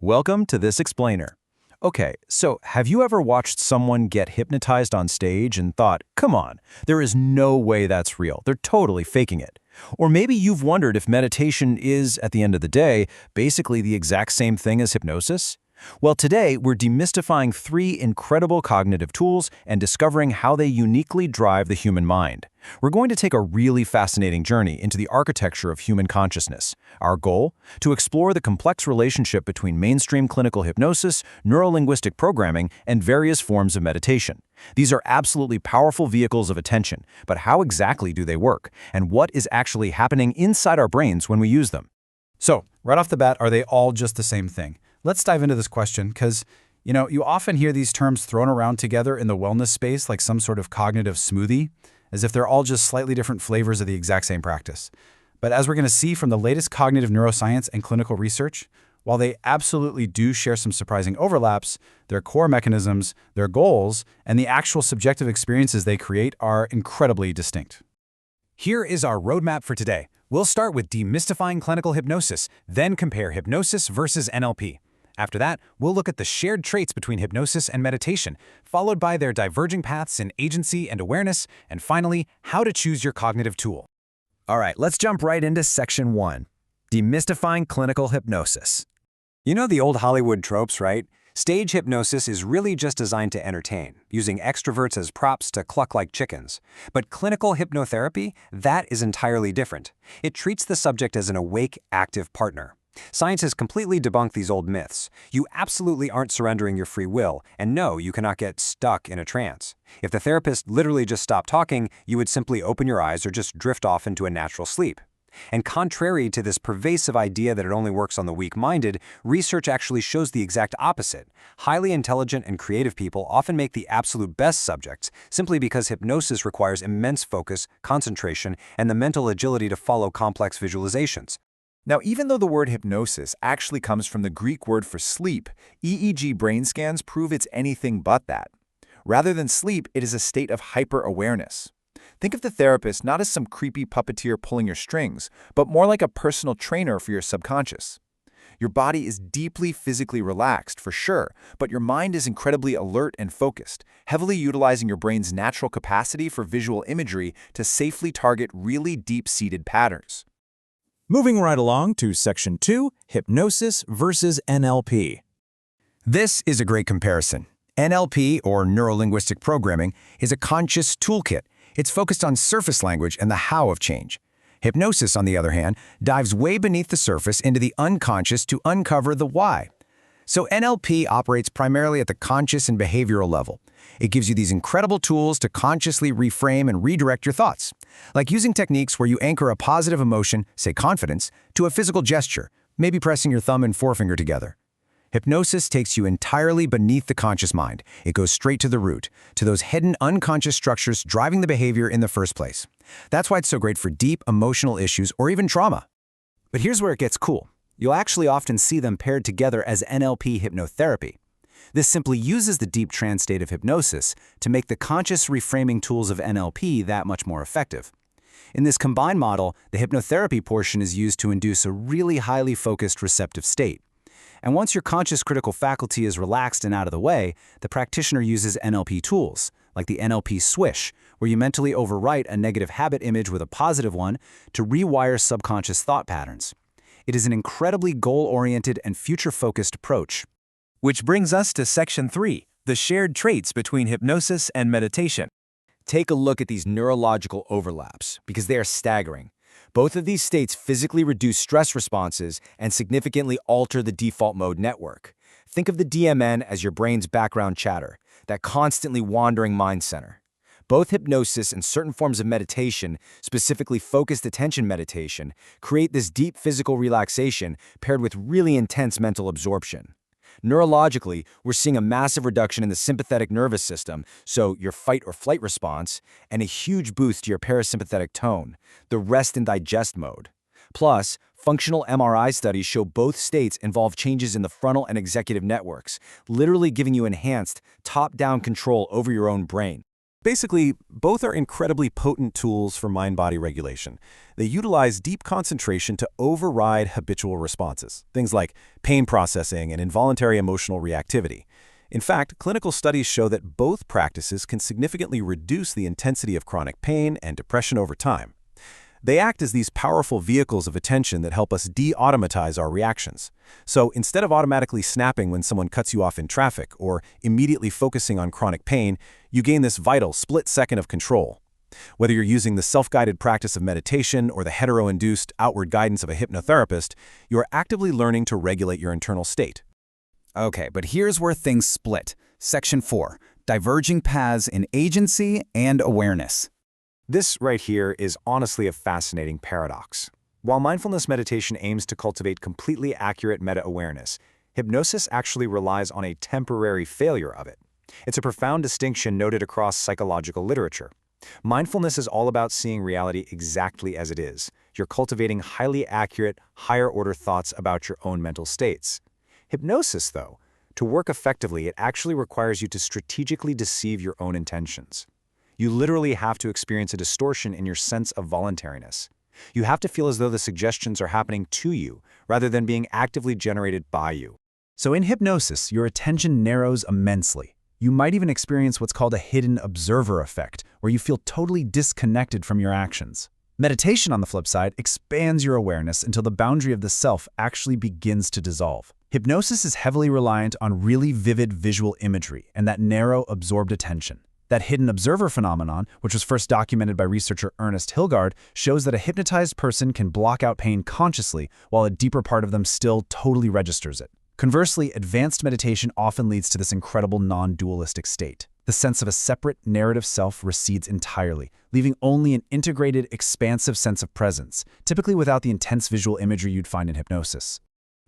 Welcome to this explainer. Okay, so have you ever watched someone get hypnotized on stage and thought, come on, there is no way that's real. They're totally faking it. Or maybe you've wondered if meditation is, at the end of the day, basically the exact same thing as hypnosis? Well, today we're demystifying 3 incredible cognitive tools and discovering how they uniquely drive the human mind. We're going to take a really fascinating journey into the architecture of human consciousness. Our goal? To explore the complex relationship between mainstream clinical hypnosis, neuro-linguistic programming, and various forms of meditation. These are absolutely powerful vehicles of attention, but how exactly do they work? And what is actually happening inside our brains when we use them? So, right off the bat, are they all just the same thing? Let's dive into this question because, you often hear these terms thrown around together in the wellness space like some sort of cognitive smoothie, as if they're all just slightly different flavors of the exact same practice. But as we're going to see from the latest cognitive neuroscience and clinical research, while they absolutely do share some surprising overlaps, their core mechanisms, their goals, and the actual subjective experiences they create are incredibly distinct. Here is our roadmap for today. We'll start with demystifying clinical hypnosis, then compare hypnosis versus NLP. After that, we'll look at the shared traits between hypnosis and meditation, followed by their diverging paths in agency and awareness, and finally, how to choose your cognitive tool. All right, let's jump right into Section 1, demystifying clinical hypnosis. You know the old Hollywood tropes, right? Stage hypnosis is really just designed to entertain, using extroverts as props to cluck like chickens. But clinical hypnotherapy, that is entirely different. It treats the subject as an awake, active partner. Science has completely debunked these old myths. You absolutely aren't surrendering your free will, and no, you cannot get stuck in a trance. If the therapist literally just stopped talking, you would simply open your eyes or just drift off into a natural sleep. And contrary to this pervasive idea that it only works on the weak-minded, research actually shows the exact opposite. Highly intelligent and creative people often make the absolute best subjects simply because hypnosis requires immense focus, concentration, and the mental agility to follow complex visualizations. Now, even though the word hypnosis actually comes from the Greek word for sleep, EEG brain scans prove it's anything but that. Rather than sleep, it is a state of hyper-awareness. Think of the therapist not as some creepy puppeteer pulling your strings, but more like a personal trainer for your subconscious. Your body is deeply physically relaxed, for sure, but your mind is incredibly alert and focused, heavily utilizing your brain's natural capacity for visual imagery to safely target really deep-seated patterns. Moving right along to Section 2, hypnosis versus NLP. This is a great comparison. NLP, or Neuro-Linguistic Programming, is a conscious toolkit. It's focused on surface language and the how of change. Hypnosis, on the other hand, dives way beneath the surface into the unconscious to uncover the why. So NLP operates primarily at the conscious and behavioral level. It gives you these incredible tools to consciously reframe and redirect your thoughts, like using techniques where you anchor a positive emotion, say confidence, to a physical gesture, maybe pressing your thumb and forefinger together. Hypnosis takes you entirely beneath the conscious mind. It goes straight to the root, to those hidden unconscious structures driving the behavior in the first place. That's why it's so great for deep emotional issues or even trauma. But here's where it gets cool. You'll actually often see them paired together as NLP hypnotherapy. This simply uses the deep trance state of hypnosis to make the conscious reframing tools of NLP that much more effective. In this combined model, the hypnotherapy portion is used to induce a really highly focused receptive state. And once your conscious critical faculty is relaxed and out of the way, the practitioner uses NLP tools, like the NLP swish, where you mentally overwrite a negative habit image with a positive one to rewire subconscious thought patterns. It is an incredibly goal-oriented and future-focused approach. Which brings us to Section 3, the shared traits between hypnosis and meditation. Take a look at these neurological overlaps, because they are staggering. Both of these states physically reduce stress responses and significantly alter the default mode network. Think of the DMN as your brain's background chatter, that constantly wandering mind center. Both hypnosis and certain forms of meditation, specifically focused attention meditation, create this deep physical relaxation paired with really intense mental absorption. Neurologically, we're seeing a massive reduction in the sympathetic nervous system, so your fight or flight response, and a huge boost to your parasympathetic tone, the rest and digest mode. Plus, functional MRI studies show both states involve changes in the frontal and executive networks, literally giving you enhanced, top-down control over your own brain. Basically, both are incredibly potent tools for mind-body regulation. They utilize deep concentration to override habitual responses, things like pain processing and involuntary emotional reactivity. In fact, clinical studies show that both practices can significantly reduce the intensity of chronic pain and depression over time. They act as these powerful vehicles of attention that help us de-automatize our reactions. So instead of automatically snapping when someone cuts you off in traffic or immediately focusing on chronic pain, you gain this vital split second of control. Whether you're using the self-guided practice of meditation or the hetero-induced outward guidance of a hypnotherapist, you are actively learning to regulate your internal state. Okay, but here's where things split. Section 4, diverging paths in agency and awareness. This right here is honestly a fascinating paradox. While mindfulness meditation aims to cultivate completely accurate meta-awareness, hypnosis actually relies on a temporary failure of it. It's a profound distinction noted across psychological literature. Mindfulness is all about seeing reality exactly as it is. You're cultivating highly accurate, higher-order thoughts about your own mental states. Hypnosis, though, to work effectively, it actually requires you to strategically deceive your own intentions. You literally have to experience a distortion in your sense of voluntariness. You have to feel as though the suggestions are happening to you, rather than being actively generated by you. So in hypnosis, your attention narrows immensely. You might even experience what's called a hidden observer effect, where you feel totally disconnected from your actions. Meditation, on the flip side, expands your awareness until the boundary of the self actually begins to dissolve. Hypnosis is heavily reliant on really vivid visual imagery and that narrow, absorbed attention. That hidden observer phenomenon, which was first documented by researcher Ernest Hilgard, shows that a hypnotized person can block out pain consciously while a deeper part of them still totally registers it. Conversely, advanced meditation often leads to this incredible non-dualistic state. The sense of a separate, narrative self recedes entirely, leaving only an integrated, expansive sense of presence, typically without the intense visual imagery you'd find in hypnosis.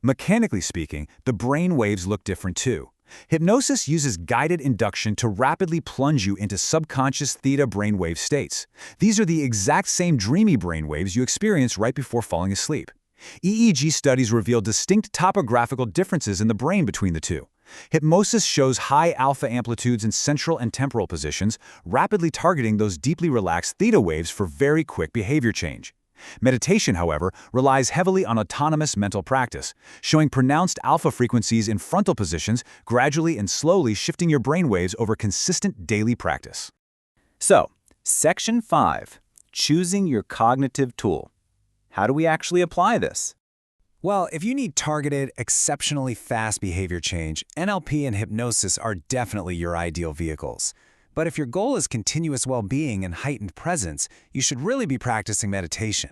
Mechanically speaking, the brain waves look different too. Hypnosis uses guided induction to rapidly plunge you into subconscious theta brainwave states. These are the exact same dreamy brainwaves you experience right before falling asleep. EEG studies reveal distinct topographical differences in the brain between the two. Hypnosis shows high alpha amplitudes in central and temporal positions, rapidly targeting those deeply relaxed theta waves for very quick behavior change. Meditation, however, relies heavily on autonomous mental practice, showing pronounced alpha frequencies in frontal positions, gradually and slowly shifting your brainwaves over consistent daily practice. So, Section 5, choosing your cognitive tool. How do we actually apply this? Well, if you need targeted, exceptionally fast behavior change, NLP and hypnosis are definitely your ideal vehicles. But if your goal is continuous well-being and heightened presence, you should really be practicing meditation.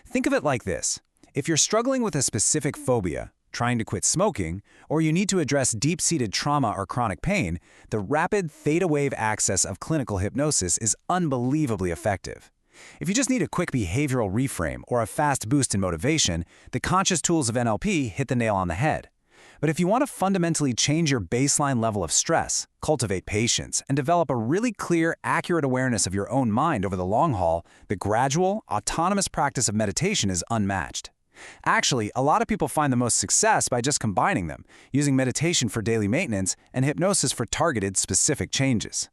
Think of it like this. If you're struggling with a specific phobia, trying to quit smoking, or you need to address deep-seated trauma or chronic pain, the rapid theta wave access of clinical hypnosis is unbelievably effective. If you just need a quick behavioral reframe or a fast boost in motivation, the conscious tools of NLP hit the nail on the head. But if you want to fundamentally change your baseline level of stress, cultivate patience, and develop a really clear, accurate awareness of your own mind over the long haul, the gradual, autonomous practice of meditation is unmatched. Actually, a lot of people find the most success by just combining them, using meditation for daily maintenance and hypnosis for targeted, specific changes.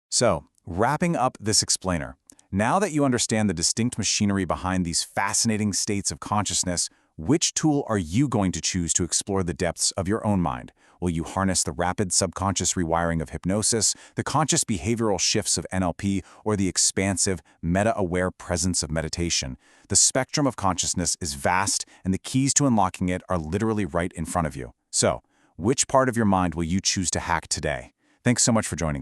So, wrapping up this explainer, now that you understand the distinct machinery behind these fascinating states of consciousness, which tool are you going to choose to explore the depths of your own mind? Will you harness the rapid subconscious rewiring of hypnosis, the conscious behavioral shifts of NLP, or the expansive, meta-aware presence of meditation? The spectrum of consciousness is vast, and the keys to unlocking it are literally right in front of you. So, which part of your mind will you choose to hack today? Thanks so much for joining me.